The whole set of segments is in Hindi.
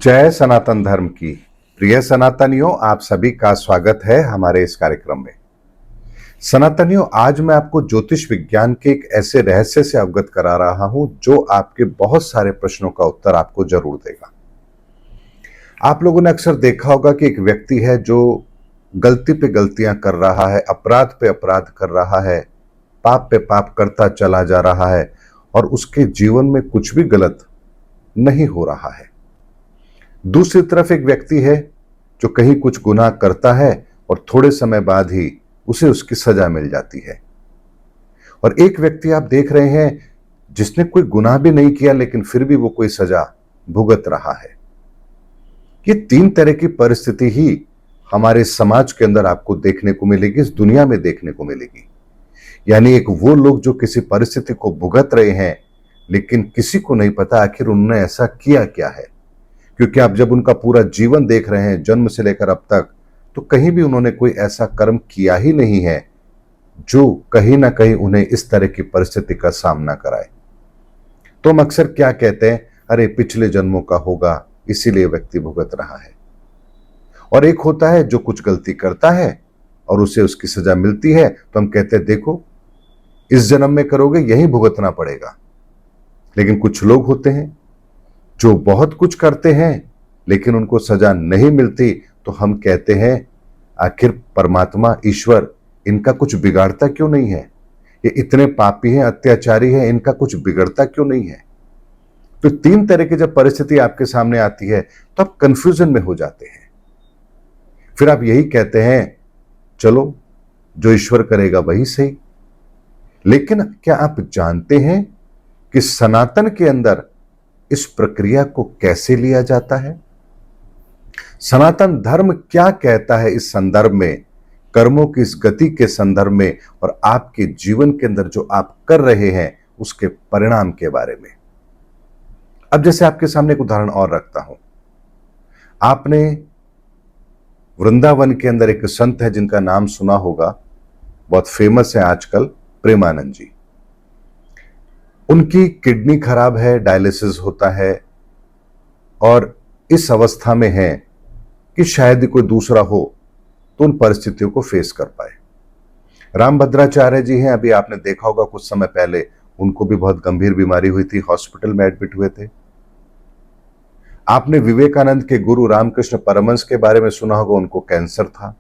जय सनातन धर्म की। प्रिय सनातनियों, आप सभी का स्वागत है हमारे इस कार्यक्रम में। सनातनियों, आज मैं आपको ज्योतिष विज्ञान के एक ऐसे रहस्य से अवगत करा रहा हूं जो आपके बहुत सारे प्रश्नों का उत्तर आपको जरूर देगा। आप लोगों ने अक्सर देखा होगा कि एक व्यक्ति है जो गलती पे गलतियां कर रहा है, अपराध पे अपराध कर रहा है, पाप पे पाप करता चला जा रहा है और उसके जीवन में कुछ भी गलत नहीं हो रहा है। दूसरी तरफ एक व्यक्ति है जो कहीं कुछ गुनाह करता है और थोड़े समय बाद ही उसे उसकी सजा मिल जाती है। और एक व्यक्ति आप देख रहे हैं जिसने कोई गुनाह भी नहीं किया लेकिन फिर भी वो कोई सजा भुगत रहा है। ये तीन तरह की परिस्थिति ही हमारे समाज के अंदर आपको देखने को मिलेगी, इस दुनिया में देखने को मिलेगी। यानी एक वो लोग जो किसी परिस्थिति को भुगत रहे हैं लेकिन किसी को नहीं पता आखिर उन्होंने ऐसा किया क्या है, क्योंकि आप जब उनका पूरा जीवन देख रहे हैं जन्म से लेकर अब तक, तो कहीं भी उन्होंने कोई ऐसा कर्म किया ही नहीं है जो कहीं ना कहीं उन्हें इस तरह की परिस्थिति का सामना कराए। तो हम अक्सर क्या कहते हैं, अरे पिछले जन्मों का होगा इसीलिए व्यक्ति भुगत रहा है। और एक होता है जो कुछ गलती करता है और उसे उसकी सजा मिलती है, तो हम कहते हैं देखो इस जन्म में करोगे यही भुगतना पड़ेगा। लेकिन कुछ लोग होते हैं जो बहुत कुछ करते हैं लेकिन उनको सजा नहीं मिलती, तो हम कहते हैं आखिर परमात्मा ईश्वर इनका कुछ बिगाड़ता क्यों नहीं है, ये इतने पापी हैं, अत्याचारी हैं, इनका कुछ बिगड़ता क्यों नहीं है। तो तीन तरह की जब परिस्थिति आपके सामने आती है तो आप कंफ्यूजन में हो जाते हैं। फिर आप यही कहते हैं चलो जो ईश्वर करेगा वही सही। लेकिन क्या आप जानते हैं कि सनातन के अंदर इस प्रक्रिया को कैसे लिया जाता है? सनातन धर्म क्या कहता है इस संदर्भ में, कर्मों की इस गति के संदर्भ में और आपके जीवन के अंदर जो आप कर रहे हैं उसके परिणाम के बारे में। अब जैसे आपके सामने एक उदाहरण और रखता हूं। आपने वृंदावन के अंदर एक संत है जिनका नाम सुना होगा, बहुत फेमस है आजकल, प्रेमानंद जी। उनकी किडनी खराब है, डायलिसिस होता है और इस अवस्था में है कि शायद कोई दूसरा हो तो उन परिस्थितियों को फेस कर पाए। रामभद्राचार्य जी हैं, अभी आपने देखा होगा कुछ समय पहले उनको भी बहुत गंभीर बीमारी हुई थी, हॉस्पिटल में एडमिट हुए थे। आपने विवेकानंद के गुरु रामकृष्ण परमहंस के बारे में सुना होगा, उनको कैंसर था।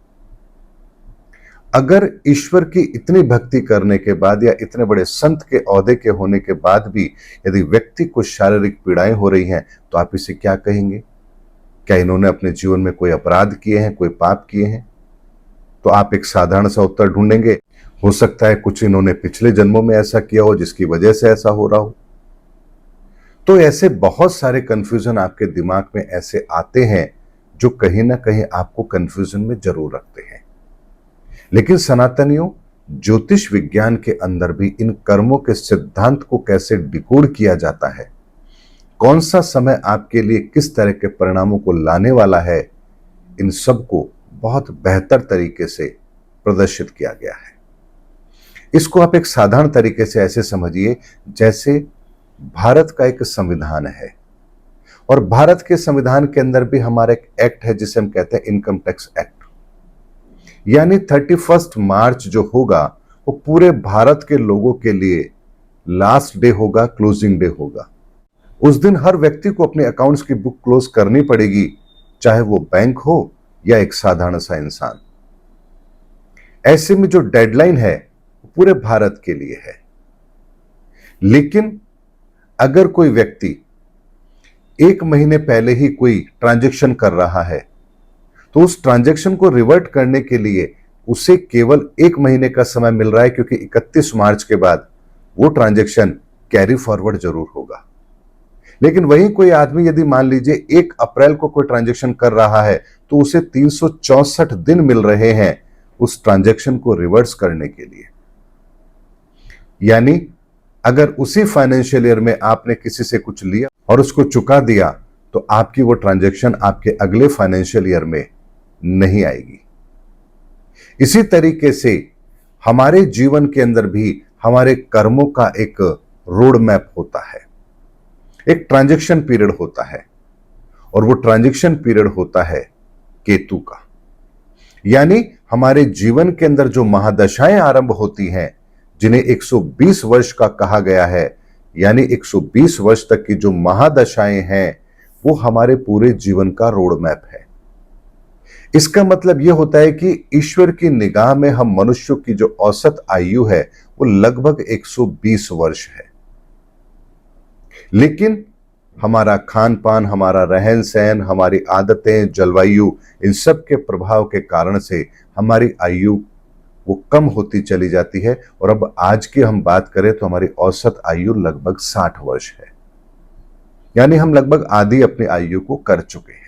अगर ईश्वर की इतनी भक्ति करने के बाद या इतने बड़े संत के ओहदे के होने के बाद भी यदि व्यक्ति को शारीरिक पीड़ाएं हो रही हैं तो आप इसे क्या कहेंगे? क्या इन्होंने अपने जीवन में कोई अपराध किए हैं, कोई पाप किए हैं? तो आप एक साधारण सा उत्तर ढूंढेंगे, हो सकता है कुछ इन्होंने पिछले जन्मों में ऐसा किया हो जिसकी वजह से ऐसा हो रहा हो। तो ऐसे बहुत सारे कंफ्यूजन आपके दिमाग में ऐसे आते हैं जो कहीं ना कहीं आपको कंफ्यूजन में जरूर रखते हैं। लेकिन सनातनियों, ज्योतिष विज्ञान के अंदर भी इन कर्मों के सिद्धांत को कैसे डिकोड किया जाता है, कौन सा समय आपके लिए किस तरह के परिणामों को लाने वाला है, इन सब को बहुत बेहतर तरीके से प्रदर्शित किया गया है। इसको आप एक साधारण तरीके से ऐसे समझिए जैसे भारत का एक संविधान है और भारत के संविधान के अंदर भी हमारा एक एक्ट है जिसे हम कहते हैं इनकम टैक्स एक्ट। यानी 31 मार्च जो होगा वो पूरे भारत के लोगों के लिए लास्ट डे होगा, क्लोजिंग डे होगा। उस दिन हर व्यक्ति को अपने अकाउंट्स की बुक क्लोज करनी पड़ेगी, चाहे वो बैंक हो या एक साधारण सा इंसान। ऐसे में जो डेडलाइन है वो पूरे भारत के लिए है। लेकिन अगर कोई व्यक्ति एक महीने पहले ही कोई ट्रांजैक्शन कर रहा है तो उस ट्रांजैक्शन को रिवर्ट करने के लिए उसे केवल एक महीने का समय मिल रहा है, क्योंकि 31 मार्च के बाद वो ट्रांजैक्शन कैरी फॉरवर्ड जरूर होगा। लेकिन वही कोई आदमी यदि मान लीजिए 1 अप्रैल को कोई ट्रांजैक्शन कर रहा है तो उसे 364 दिन मिल रहे हैं उस ट्रांजैक्शन को रिवर्स करने के लिए। यानी अगर उसी फाइनेंशियल ईयर में आपने किसी से कुछ लिया और उसको चुका दिया तो आपकी वो ट्रांजैक्शन आपके अगले फाइनेंशियल ईयर में नहीं आएगी। इसी तरीके से हमारे जीवन के अंदर भी हमारे कर्मों का एक रोड मैप होता है, एक ट्रांजैक्शन पीरियड होता है और वो ट्रांजिशन पीरियड होता है केतु का। यानी हमारे जीवन के अंदर जो महादशाएं आरंभ होती हैं, जिन्हें 120 वर्ष का कहा गया है, यानी 120 वर्ष तक की जो महादशाएं हैं, वो हमारे पूरे जीवन का रोड मैप है। इसका मतलब यह होता है कि ईश्वर की निगाह में हम मनुष्यों की जो औसत आयु है वो लगभग 120 वर्ष है। लेकिन हमारा खान पान, हमारा रहन सहन, हमारी आदतें, जलवायु, इन सब के प्रभाव के कारण से हमारी आयु वो कम होती चली जाती है। और अब आज की हम बात करें तो हमारी औसत आयु लगभग 60 वर्ष है, यानी हम लगभग आधी अपनी आयु को कर चुके हैं।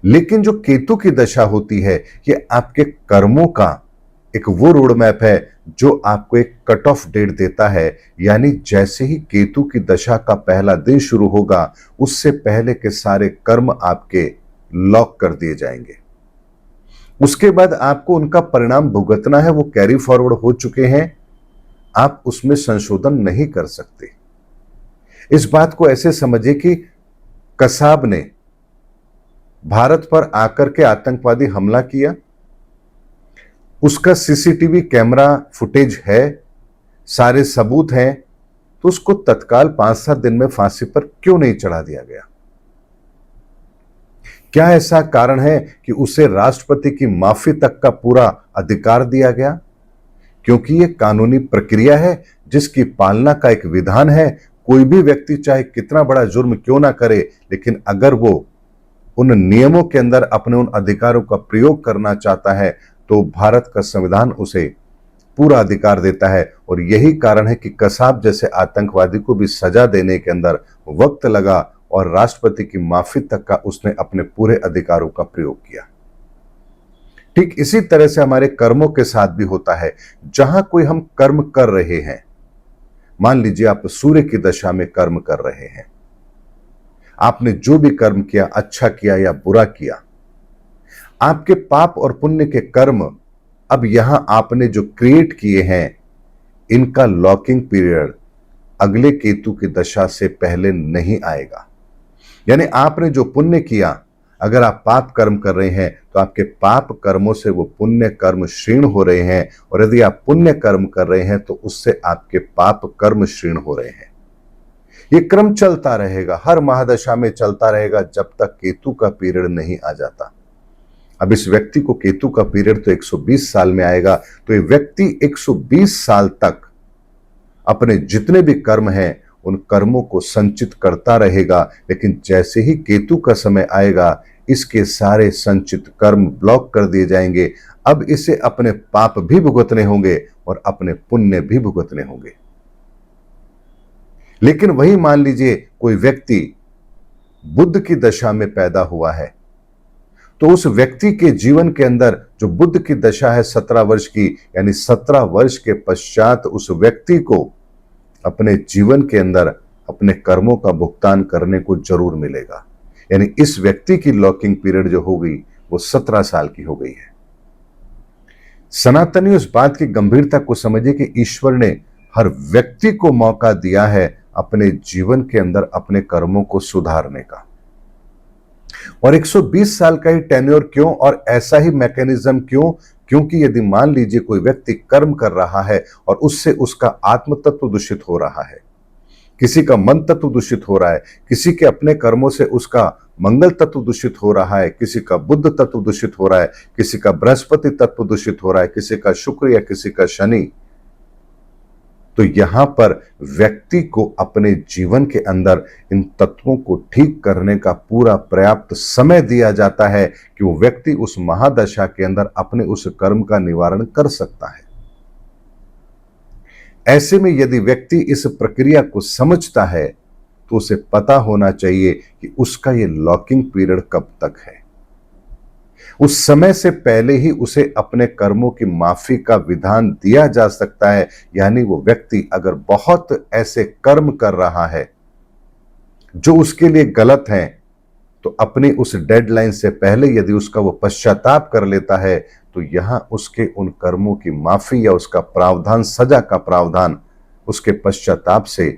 लेकिन जो केतु की दशा होती है, ये आपके कर्मों का एक वो रोड मैप है जो आपको एक कट ऑफ डेट देता है। यानी जैसे ही केतु की दशा का पहला दिन शुरू होगा, उससे पहले के सारे कर्म आपके लॉक कर दिए जाएंगे। उसके बाद आपको उनका परिणाम भुगतना है, वो कैरी फॉरवर्ड हो चुके हैं, आप उसमें संशोधन नहीं कर सकते। इस बात को ऐसे समझिए कि कसाब ने भारत पर आकर के आतंकवादी हमला किया, उसका सीसीटीवी कैमरा फुटेज है, सारे सबूत हैं, तो उसको तत्काल 5-7 दिन में फांसी पर क्यों नहीं चढ़ा दिया गया? क्या ऐसा कारण है कि उसे राष्ट्रपति की माफी तक का पूरा अधिकार दिया गया? क्योंकि यह कानूनी प्रक्रिया है जिसकी पालना का एक विधान है। कोई भी व्यक्ति चाहे कितना बड़ा जुर्म क्यों ना करे, लेकिन अगर वो उन नियमों के अंदर अपने उन अधिकारों का प्रयोग करना चाहता है तो भारत का संविधान उसे पूरा अधिकार देता है। और यही कारण है कि कसाब जैसे आतंकवादी को भी सजा देने के अंदर वक्त लगा और राष्ट्रपति की माफी तक का उसने अपने पूरे अधिकारों का प्रयोग किया। ठीक इसी तरह से हमारे कर्मों के साथ भी होता है। जहां कोई हम कर्म कर रहे हैं, मान लीजिए आप सूर्य की दशा में कर्म कर रहे हैं, आपने जो भी कर्म किया, अच्छा किया या बुरा किया, आपके पाप और पुण्य के कर्म अब यहां आपने जो क्रिएट किए हैं, इनका लॉकिंग पीरियड अगले केतु की दशा से पहले नहीं आएगा। यानी आपने जो पुण्य किया, अगर आप पाप कर्म कर रहे हैं तो आपके पाप कर्मों से वो पुण्य कर्म क्षीण हो रहे हैं, और यदि आप पुण्य कर्म कर रहे हैं तो उससे आपके पाप कर्म क्षीण हो रहे हैं। ये क्रम चलता रहेगा, हर महादशा में चलता रहेगा जब तक केतु का पीरियड नहीं आ जाता। अब इस व्यक्ति को केतु का पीरियड तो 120 साल में आएगा, तो ये व्यक्ति 120 साल तक अपने जितने भी कर्म हैं उन कर्मों को संचित करता रहेगा। लेकिन जैसे ही केतु का समय आएगा, इसके सारे संचित कर्म ब्लॉक कर दिए जाएंगे। अब इसे अपने पाप भी भुगतने होंगे और अपने पुण्य भी भुगतने होंगे। लेकिन वही मान लीजिए कोई व्यक्ति बुध की दशा में पैदा हुआ है, तो उस व्यक्ति के जीवन के अंदर जो बुध की दशा है 17 वर्ष की, यानी 17 वर्ष के पश्चात उस व्यक्ति को अपने जीवन के अंदर अपने कर्मों का भुगतान करने को जरूर मिलेगा। यानी इस व्यक्ति की लॉकिंग पीरियड जो हो गई वो 17 साल की हो गई है। सनातनी उस बात की गंभीरता को समझिए कि ईश्वर ने हर व्यक्ति को मौका दिया है अपने जीवन के अंदर अपने कर्मों को सुधारने का। और 120 साल का ही टेन्योर क्यों, और ऐसा ही मैकेनिज्म क्यों? क्योंकि यदि मान लीजिए कोई व्यक्ति कर्म कर रहा है और उससे उसका आत्म तत्व दूषित हो रहा है, किसी का मन तत्व दूषित हो रहा है, किसी के अपने कर्मों से उसका मंगल तत्व दूषित हो रहा है, किसी का बुध तत्व दूषित हो रहा है, किसी का बृहस्पति तत्व दूषित हो रहा है, किसी का शुक्र या किसी का शनि, तो यहां पर व्यक्ति को अपने जीवन के अंदर इन तत्वों को ठीक करने का पूरा पर्याप्त समय दिया जाता है कि वो व्यक्ति उस महादशा के अंदर अपने उस कर्म का निवारण कर सकता है। ऐसे में यदि व्यक्ति इस प्रक्रिया को समझता है तो उसे पता होना चाहिए कि उसका ये लॉकिंग पीरियड कब तक है। उस समय से पहले ही उसे अपने कर्मों की माफी का विधान दिया जा सकता है। यानी वो व्यक्ति अगर बहुत ऐसे कर्म कर रहा है जो उसके लिए गलत हैं, तो अपनी उस डेडलाइन से पहले यदि उसका वो पश्चाताप कर लेता है तो यहां उसके उन कर्मों की माफी या उसका प्रावधान, सजा का प्रावधान उसके पश्चाताप से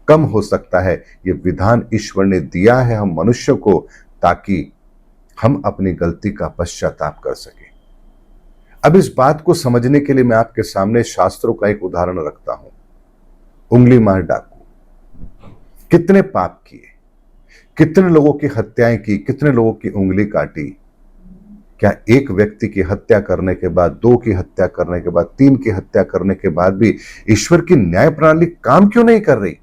कम हो सकता है, ये विधान ईश्वर ने दिया है हम मनुष्य को, ताकि हम अपनी गलती का पश्चाताप कर सकें। अब इस बात को समझने के लिए मैं आपके सामने शास्त्रों का एक उदाहरण रखता हूं। उंगली मार डाकू कितने पाप किए, कितने लोगों की हत्याएं की, कितने लोगों की उंगली काटी। क्या एक व्यक्ति की हत्या करने के बाद, दो की हत्या करने के बाद, तीन की हत्या करने के बाद भी ईश्वर की न्याय प्रणाली काम क्यों नहीं कर रही?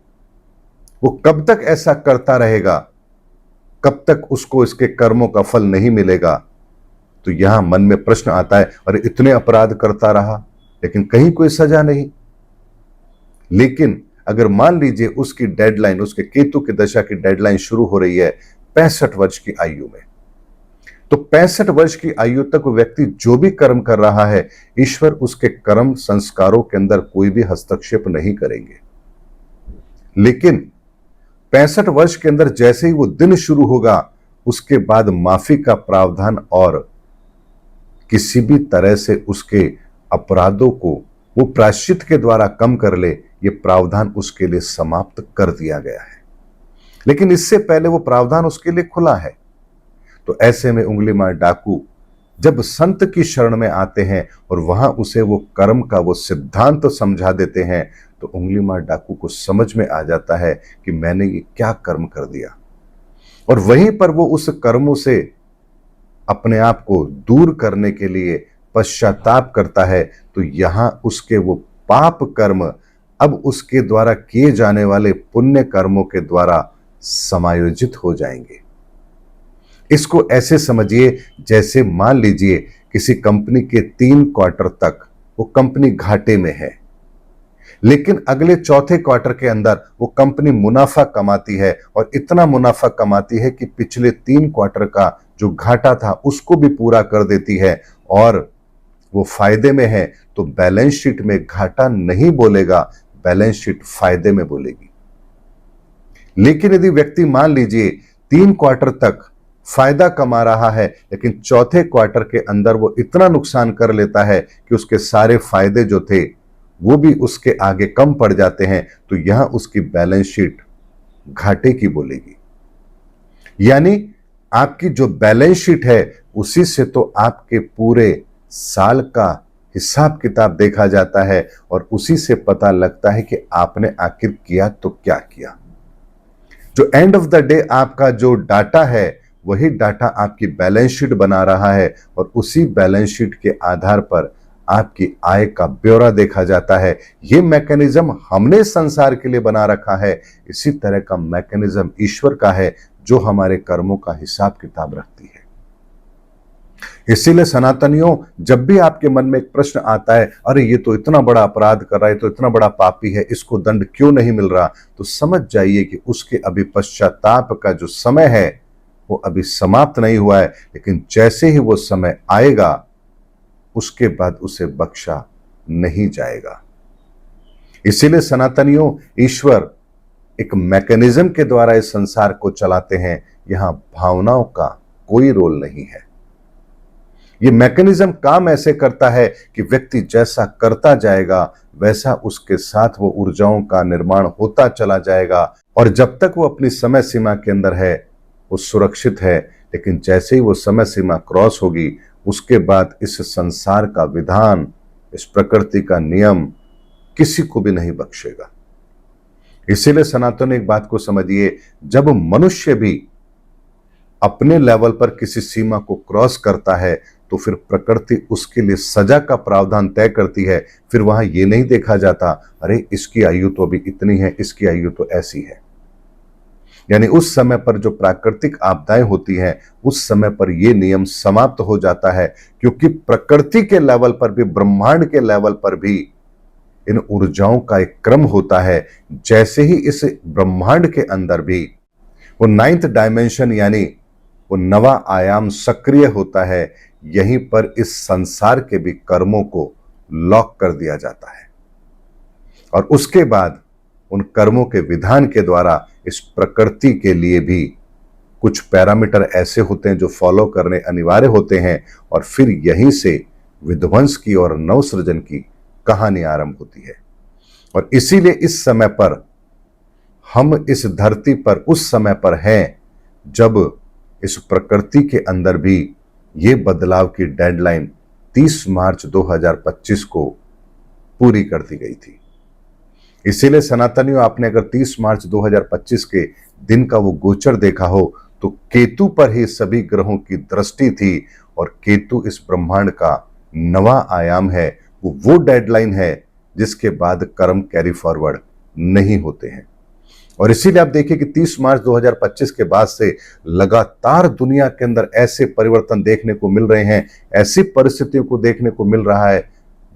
वो कब तक ऐसा करता रहेगा? कब तक उसको इसके कर्मों का फल नहीं मिलेगा? तो यहां मन में प्रश्न आता है, अरे इतने अपराध करता रहा लेकिन कहीं कोई सजा नहीं। लेकिन अगर मान लीजिए उसकी डेडलाइन, उसके केतु की दशा की डेडलाइन शुरू हो रही है 65 वर्ष की आयु में, तो 65 वर्ष की आयु तक वो व्यक्ति जो भी कर्म कर रहा है, ईश्वर उसके कर्म संस्कारों के अंदर कोई भी हस्तक्षेप नहीं करेंगे। लेकिन 65 वर्ष के अंदर जैसे ही वो दिन शुरू होगा, उसके बाद माफी का प्रावधान और किसी भी तरह से उसके अपराधों को वो प्रायश्चित के द्वारा कम कर ले, ये प्रावधान उसके लिए समाप्त कर दिया गया है। लेकिन इससे पहले वो प्रावधान उसके लिए खुला है। तो ऐसे में उंगली मार डाकू जब संत की शरण में आते हैं और वहां उसे वो कर्म का वो सिद्धांत समझा देते हैं, तो उंगली मार डाकू को समझ में आ जाता है कि मैंने ये क्या कर्म कर दिया। और वहीं पर वो उस कर्मों से अपने आप को दूर करने के लिए पश्चाताप करता है। तो यहां उसके वो पाप कर्म अब उसके द्वारा किए जाने वाले पुण्य कर्मों के द्वारा समायोजित हो जाएंगे। इसको ऐसे समझिए, जैसे मान लीजिए किसी कंपनी के 3 क्वार्टर तक वो कंपनी घाटे में है, लेकिन अगले चौथे क्वार्टर के अंदर वो कंपनी मुनाफा कमाती है, और इतना मुनाफा कमाती है कि पिछले 3 क्वार्टर का जो घाटा था उसको भी पूरा कर देती है, और वो फायदे में है। तो बैलेंस शीट में घाटा नहीं बोलेगा, बैलेंस शीट फायदे में बोलेगी। लेकिन यदि व्यक्ति मान लीजिए 3 क्वार्टर तक फायदा कमा रहा है, लेकिन चौथे क्वार्टर के अंदर वो इतना नुकसान कर लेता है कि उसके सारे फायदे जो थे वो भी उसके आगे कम पड़ जाते हैं, तो यहां उसकी बैलेंस शीट घाटे की बोलेगी। यानी आपकी जो बैलेंस शीट है उसी से तो आपके पूरे साल का हिसाब किताब देखा जाता है, और उसी से पता लगता है कि आपने आखिर किया तो क्या किया। जो एंड ऑफ द डे आपका जो डाटा है, वही डाटा आपकी बैलेंस शीट बना रहा है, और उसी बैलेंस शीट के आधार पर आपकी आय का ब्यौरा देखा जाता है। ये मैकेनिज्म हमने संसार के लिए बना रखा है, इसी तरह का मैकेनिज्म ईश्वर का है जो हमारे कर्मों का हिसाब किताब रखती है। इसीलिए सनातनियों, जब भी आपके मन में एक प्रश्न आता है, अरे ये तो इतना बड़ा अपराध कर रहा है, तो इतना बड़ा पापी है, इसको दंड क्यों नहीं मिल रहा, तो समझ जाइए कि उसके अभी पश्चाताप का जो समय है वो अभी समाप्त नहीं हुआ है। लेकिन जैसे ही वो समय आएगा, उसके बाद उसे बख्शा नहीं जाएगा। इसीलिए सनातनियों, ईश्वर एक मैकेनिज्म के द्वारा इस संसार को चलाते हैं। यहां भावनाओं का कोई रोल नहीं है। ये मैकेनिज्म काम ऐसे करता है कि व्यक्ति जैसा करता जाएगा, वैसा उसके साथ वो ऊर्जाओं का निर्माण होता चला जाएगा, और जब तक वो अपनी समय सीमा के अंदर है वो सुरक्षित है। लेकिन जैसे ही वो समय सीमा क्रॉस होगी, उसके बाद इस संसार का विधान, इस प्रकृति का नियम किसी को भी नहीं बख्शेगा। इसीलिए सनातन एक बात को समझिए, जब मनुष्य भी अपने लेवल पर किसी सीमा को क्रॉस करता है, तो फिर प्रकृति उसके लिए सजा का प्रावधान तय करती है। फिर वहां यह नहीं देखा जाता, अरे इसकी आयु तो अभी इतनी है, इसकी आयु तो ऐसी है। यानी उस समय पर जो प्राकृतिक आपदाएं होती हैं, उस समय पर यह नियम समाप्त हो जाता है, क्योंकि प्रकृति के लेवल पर भी, ब्रह्मांड के लेवल पर भी इन ऊर्जाओं का एक क्रम होता है। जैसे ही इस ब्रह्मांड के अंदर भी वो 9th डायमेंशन यानी वो नवा आयाम सक्रिय होता है, यहीं पर इस संसार के भी कर्मों को लॉक कर दिया जाता है, और उसके बाद उन कर्मों के विधान के द्वारा इस प्रकृति के लिए भी कुछ पैरामीटर ऐसे होते हैं जो फॉलो करने अनिवार्य होते हैं, और फिर यहीं से विध्वंस की और नवसृजन की कहानी आरंभ होती है। और इसीलिए इस समय पर हम इस धरती पर उस समय पर हैं जब इस प्रकृति के अंदर भी ये बदलाव की डेडलाइन 30 मार्च 2025 को पूरी कर दी गई थी। इसीलिए सनातनियों, आपने अगर 30 मार्च 2025 के दिन का वो गोचर देखा हो तो केतु पर ही सभी ग्रहों की दृष्टि थी और केतु इस ब्रह्मांड का नवा आयाम है। वो डेडलाइन है जिसके बाद कर्म कैरी फॉरवर्ड नहीं होते हैं। और इसीलिए आप देखिए कि 30 मार्च 2025 के बाद से लगातार दुनिया के अंदर ऐसे परिवर्तन देखने को मिल रहे हैं, ऐसी परिस्थितियों को देखने को मिल रहा है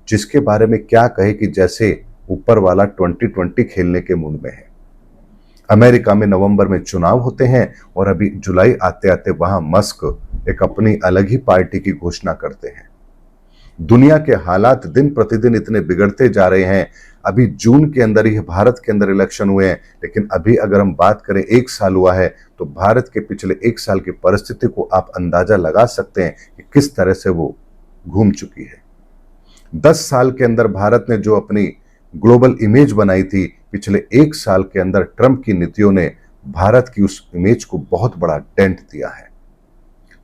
जिसके बारे में क्या कहे कि जैसे ऊपर वाला 2020 खेलने के मूड में है। अमेरिका में नवंबर में चुनाव होते हैं और अभी जुलाई आते आते वहां मस्क एक अपनी अलग ही पार्टी की घोषणा करते हैं। दुनिया के हालात दिन प्रतिदिन इतने बिगड़ते जा रहे हैं। अभी जून के अंदर ही भारत के अंदर इलेक्शन हुए हैं, लेकिन अभी अगर हम बात करें 1 साल हुआ है तो भारत के पिछले 1 साल की परिस्थिति को आप अंदाजा लगा सकते हैं कि किस तरह से वो घूम चुकी है। 10 साल के अंदर भारत ने जो अपनी ग्लोबल इमेज बनाई थी, पिछले 1 साल के अंदर ट्रंप की नीतियों ने भारत की उस इमेज को बहुत बड़ा डेंट दिया है।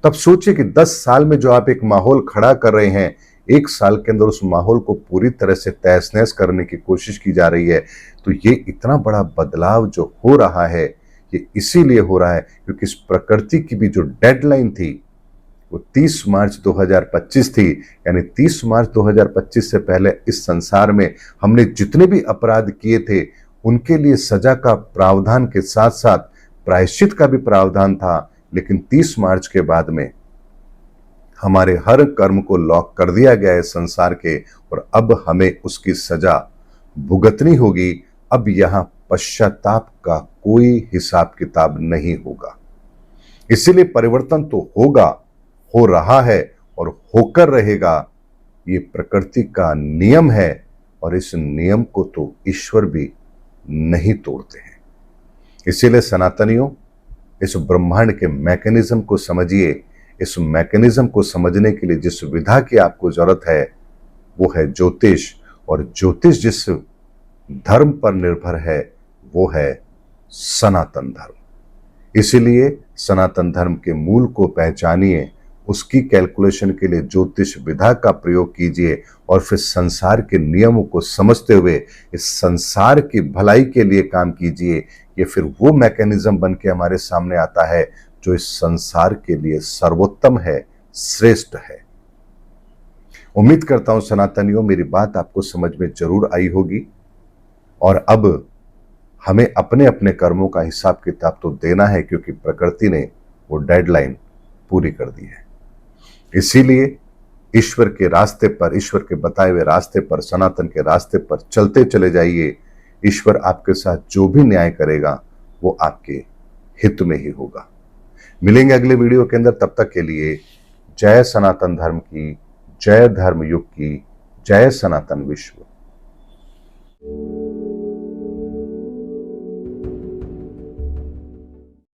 तब सोचिए कि 10 साल में जो आप एक माहौल खड़ा कर रहे हैं, 1 साल के अंदर उस माहौल को पूरी तरह से तहस नहस करने की कोशिश की जा रही है। तो ये इतना बड़ा बदलाव जो हो रहा है, ये इसीलिए हो रहा है क्योंकि इस प्रकृति की भी जो डेडलाइन थी वो 30 मार्च 2025 थी। यानी 30 मार्च 2025 से पहले इस संसार में हमने जितने भी अपराध किए थे उनके लिए सजा का प्रावधान के साथ साथ प्रायश्चित का भी प्रावधान था, लेकिन 30 मार्च के बाद में हमारे हर कर्म को लॉक कर दिया गया है संसार के, और अब हमें उसकी सजा भुगतनी होगी। अब यहां पश्चाताप का कोई हिसाब किताब नहीं होगा। इसीलिए परिवर्तन तो होगा, हो रहा है और होकर रहेगा। ये प्रकृति का नियम है और इस नियम को तो ईश्वर भी नहीं तोड़ते हैं। इसीलिए सनातनियों, इस ब्रह्मांड के मैकेनिज्म को समझिए। इस मैकेनिज्म को समझने के लिए जिस विधा की आपको जरूरत है वो है ज्योतिष, और ज्योतिष जिस धर्म पर निर्भर है वो है सनातन धर्म। इसीलिए सनातन धर्म के मूल को पहचानिए, उसकी कैलकुलेशन के लिए ज्योतिष विधा का प्रयोग कीजिए और फिर संसार के नियमों को समझते हुए इस संसार की भलाई के लिए काम कीजिए। ये फिर वो मैकेनिज्म बन के हमारे सामने आता है जो इस संसार के लिए सर्वोत्तम है, श्रेष्ठ है। उम्मीद करता हूं सनातनियों, मेरी बात आपको समझ में जरूर आई होगी और अब हमें अपने अपने कर्मों का हिसाब किताब तो देना है क्योंकि प्रकृति ने वो डेडलाइन पूरी कर दी है। इसीलिए ईश्वर के रास्ते पर, ईश्वर के बताए हुए रास्ते पर, सनातन के रास्ते पर चलते चले जाइए। ईश्वर आपके साथ जो भी न्याय करेगा वो आपके हित में ही होगा। मिलेंगे अगले वीडियो के अंदर, तब तक के लिए जय सनातन धर्म की, जय धर्म युग की, जय सनातन विश्व।